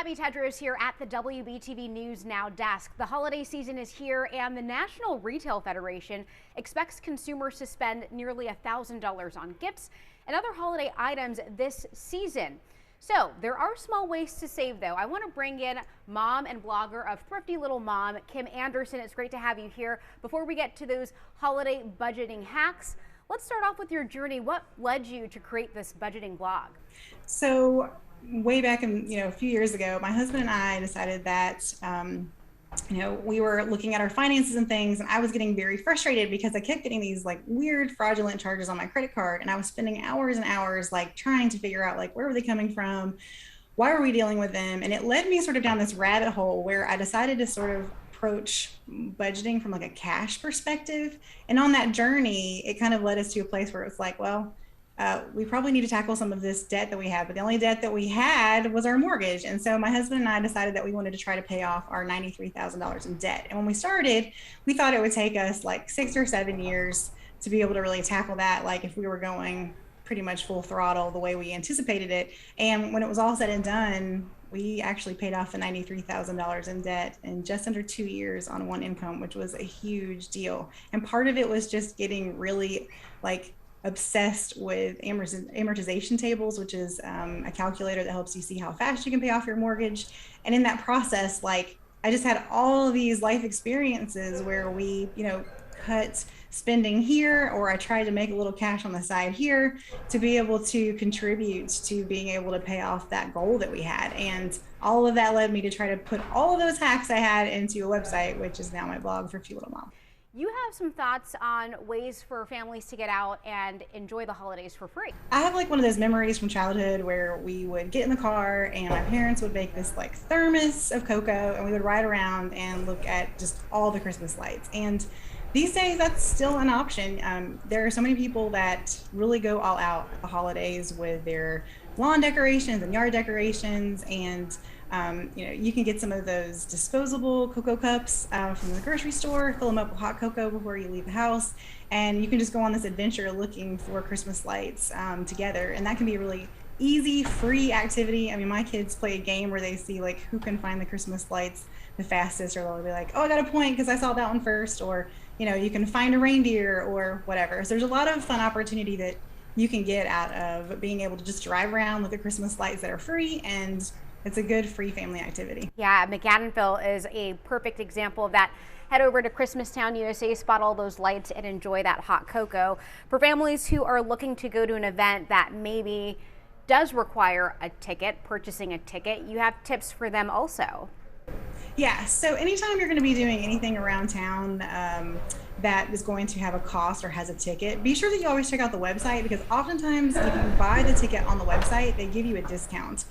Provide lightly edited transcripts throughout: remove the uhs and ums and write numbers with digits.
Abby Tedros here at the WBTV News Now desk. The holiday season is here and the National Retail Federation expects consumers to spend nearly $1,000 on gifts and other holiday items this season. So there are small ways to save though. I want to bring in mom and blogger of Thrifty Little Mom, Kim Anderson. It's great to have you here. Before we get to those holiday budgeting hacks, let's start off with your journey. What led you to create this budgeting blog? So way back in, a few years ago, my husband and I decided that, we were looking at our finances and things, and I was getting very frustrated because I kept getting these like weird fraudulent charges on my credit card, and I was spending hours and hours like trying to figure out like where were they coming from, why were we dealing with them, and it led me sort of down this rabbit hole where I decided to sort of approach budgeting from like a cash perspective. And on that journey, it kind of led us to a place where it was like, well, we probably need to tackle some of this debt that we have, but the only debt that we had was our mortgage. And so my husband and I decided that we wanted to try to pay off our $93,000 in debt. And when we started, we thought it would take us like 6 or 7 years to be able to really tackle that, like if we were going pretty much full throttle the way we anticipated it. And when it was all said and done, we actually paid off the $93,000 in debt in just under 2 years on one income, which was a huge deal. And part of it was just getting really like obsessed with amortization tables, which is a calculator that helps you see how fast you can pay off your mortgage. And in that process, like I just had all of these life experiences where we, cut spending here, or I tried to make a little cash on the side here to be able to contribute to being able to pay off that goal that we had. And all of that led me to try to put all of those hacks I had into a website, which is now my blog, Thrifty Little Mom. You have some thoughts on ways for families to get out and enjoy the holidays for free. I have like one of those memories from childhood where we would get in the car and my parents would make this like thermos of cocoa and we would ride around and look at just all the Christmas lights. And these days that's still an option. There are so many people that really go all out at the holidays with their lawn decorations and yard decorations, and you can get some of those disposable cocoa cups from the grocery store, fill them up with hot cocoa before you leave the house, and you can just go on this adventure looking for Christmas lights together. And that can be a really easy, free activity. I mean, my kids play a game where they see like who can find the Christmas lights the fastest, or they'll be like, oh, I got a point because I saw that one first, or you can find a reindeer or whatever. So there's a lot of fun opportunity that you can get out of being able to just drive around with the Christmas lights that are free, and it's a good free family activity. Yeah, McAdenville is a perfect example of that. Head over to Christmastown USA, spot all those lights, and enjoy that hot cocoa. For families who are looking to go to an event that maybe does require a ticket, purchasing a ticket, you have tips for them also. Yeah, so anytime you're going to be doing anything around town that is going to have a cost or has a ticket, be sure that you always check out the website, because oftentimes if you buy the ticket on the website, they give you a discount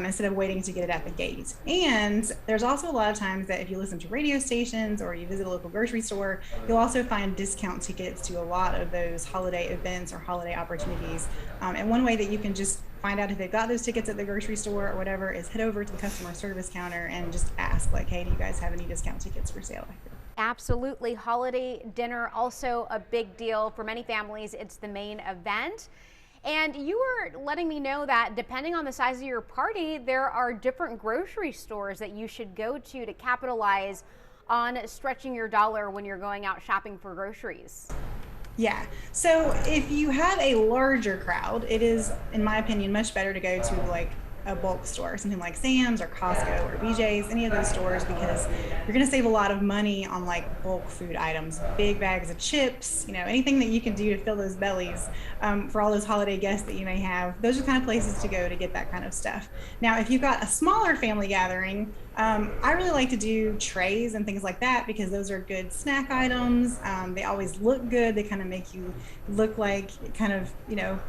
instead of waiting to get it at the gate. And there's also a lot of times that if you listen to radio stations or you visit a local grocery store, you'll also find discount tickets to a lot of those holiday events or holiday opportunities. And one way that you can just find out if they've got those tickets at the grocery store or whatever is head over to the customer service counter and just ask like, hey, do you guys have any discount tickets for sale? Absolutely. Holiday dinner, also a big deal for many families. It's the main event. And you were letting me know that depending on the size of your party, there are different grocery stores that you should go to capitalize on stretching your dollar when you're going out shopping for groceries. Yeah. So if you have a larger crowd, it is, in my opinion, much better to go to like a bulk store, something like Sam's or Costco or BJ's, any of those stores, because you're going to save a lot of money on like bulk food items, big bags of chips, anything that you can do to fill those bellies for all those holiday guests that you may have. Those are the kind of places to go to get that kind of stuff. Now, if you've got a smaller family gathering, I really like to do trays and things like that because those are good snack items. They always look good. They kind of make you look like kind of,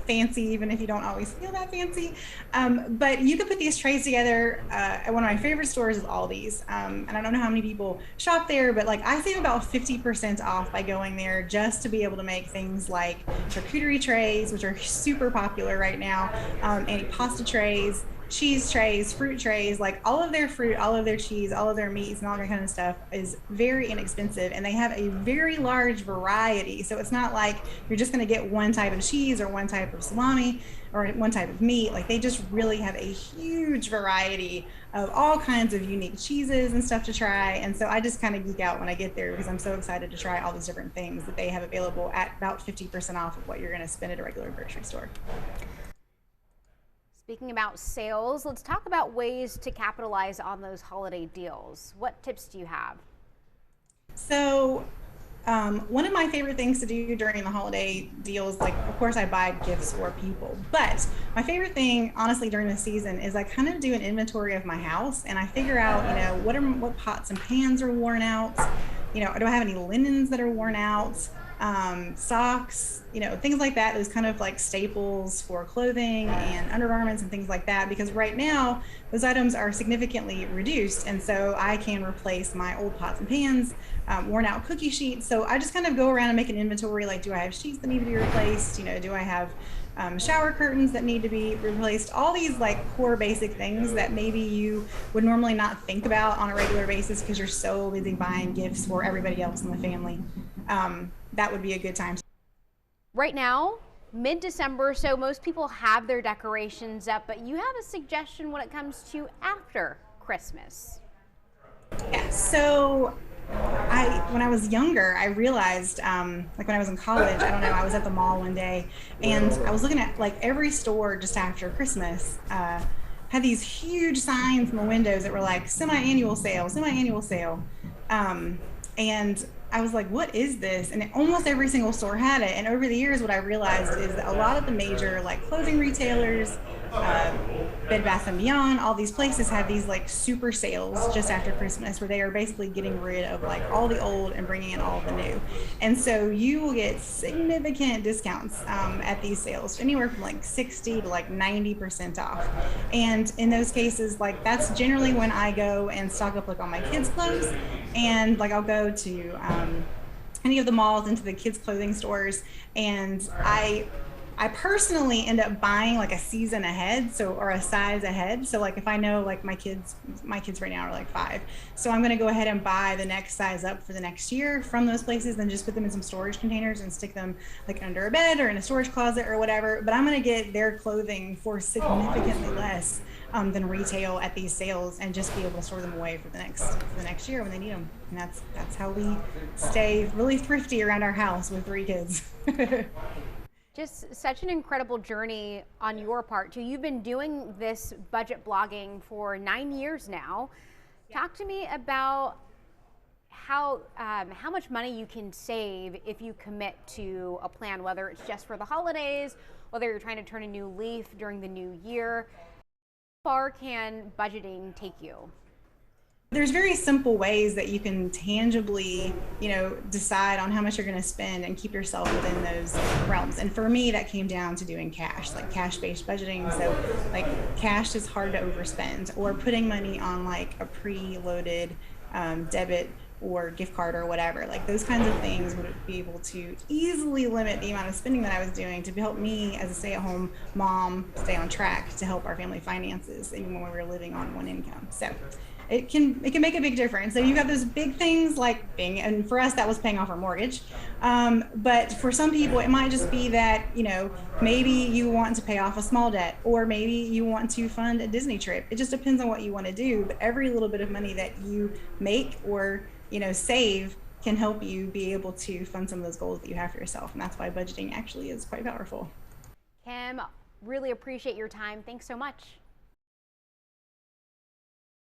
fancy, even if you don't always feel that fancy. But you can put these trays together at one of my favorite stores is Aldi's. And I don't know how many people shop there, but like I save about 50% off by going there just to be able to make things like charcuterie trays, which are super popular right now, and pasta trays. cheese trays, fruit trays, like all of their fruit, all of their cheese, all of their meats, and all that kind of stuff is very inexpensive. And they have a very large variety. So it's not like you're just going to get one type of cheese or one type of salami or one type of meat. Like they just really have a huge variety of all kinds of unique cheeses and stuff to try. And so I just kind of geek out when I get there because I'm so excited to try all these different things that they have available at about 50% off of what you're going to spend at a regular grocery store. Speaking about sales, let's talk about ways to capitalize on those holiday deals. What tips do you have? So one of my favorite things to do during the holiday deals, like of course I buy gifts for people, but my favorite thing honestly during the season is I kind of do an inventory of my house and I figure out, what pots and pans are worn out, do I have any linens that are worn out, socks, things like that, those kind of like staples for clothing and undergarments and things like that, because right now those items are significantly reduced. And so I can replace my old pots and pans, worn out cookie sheets. So I just kind of go around and make an inventory, like, do I have sheets that need to be replaced? Do I have shower curtains that need to be replaced? All these like core basic things that maybe you would normally not think about on a regular basis because you're so busy buying gifts for everybody else in the family. That would be a good time. Right now, mid-December, so most people have their decorations up, but you have a suggestion when it comes to after Christmas. Yeah, so when I was younger, I realized, like when I was in college, I don't know, I was at the mall one day and I was looking at like every store just after Christmas, had these huge signs in the windows that were like semi-annual sale, semi-annual sale. And I was like, what is this? And almost every single store had it. And over the years, what I realized is that a lot of the major like clothing retailers, Bed Bath & Beyond, all these places have these like super sales just after Christmas where they are basically getting rid of like all the old and bringing in all the new. And so you will get significant discounts at these sales, anywhere from like 60 to like 90% off. And in those cases, like that's generally when I go and stock up like on my kids' clothes. And like I'll go to any of the malls, into the kids' clothing stores, and I personally end up buying like a season ahead, or a size ahead. So like if I know like my kids right now are like 5, so I'm going to go ahead and buy the next size up for the next year from those places, and just put them in some storage containers and stick them like under a bed or in a storage closet or whatever. But I'm going to get their clothing for significantly less than retail at these sales, and just be able to store them away for the next year when they need them. And that's how we stay really thrifty around our house with 3 kids. Just such an incredible journey on your part too. You've been doing this budget blogging for 9 years now. Talk to me about how much money you can save if you commit to a plan, whether it's just for the holidays, whether you're trying to turn a new leaf during the new year. How far can budgeting take you? There's very simple ways that you can tangibly, decide on how much you're going to spend and keep yourself within those realms. And for me, that came down to doing like cash-based budgeting. So like cash is hard to overspend, or putting money on like a preloaded debit or gift card or whatever. Like those kinds of things would be able to easily limit the amount of spending that I was doing to help me as a stay-at-home mom stay on track to help our family finances, even when we were living on one income. So it can make a big difference. So you have those big things like and for us that was paying off our mortgage. But for some people it might just be that, maybe you want to pay off a small debt, or maybe you want to fund a Disney trip. It just depends on what you want to do. But every little bit of money that you make or, save can help you be able to fund some of those goals that you have for yourself. And that's why budgeting actually is quite powerful. Kim, really appreciate your time. Thanks so much.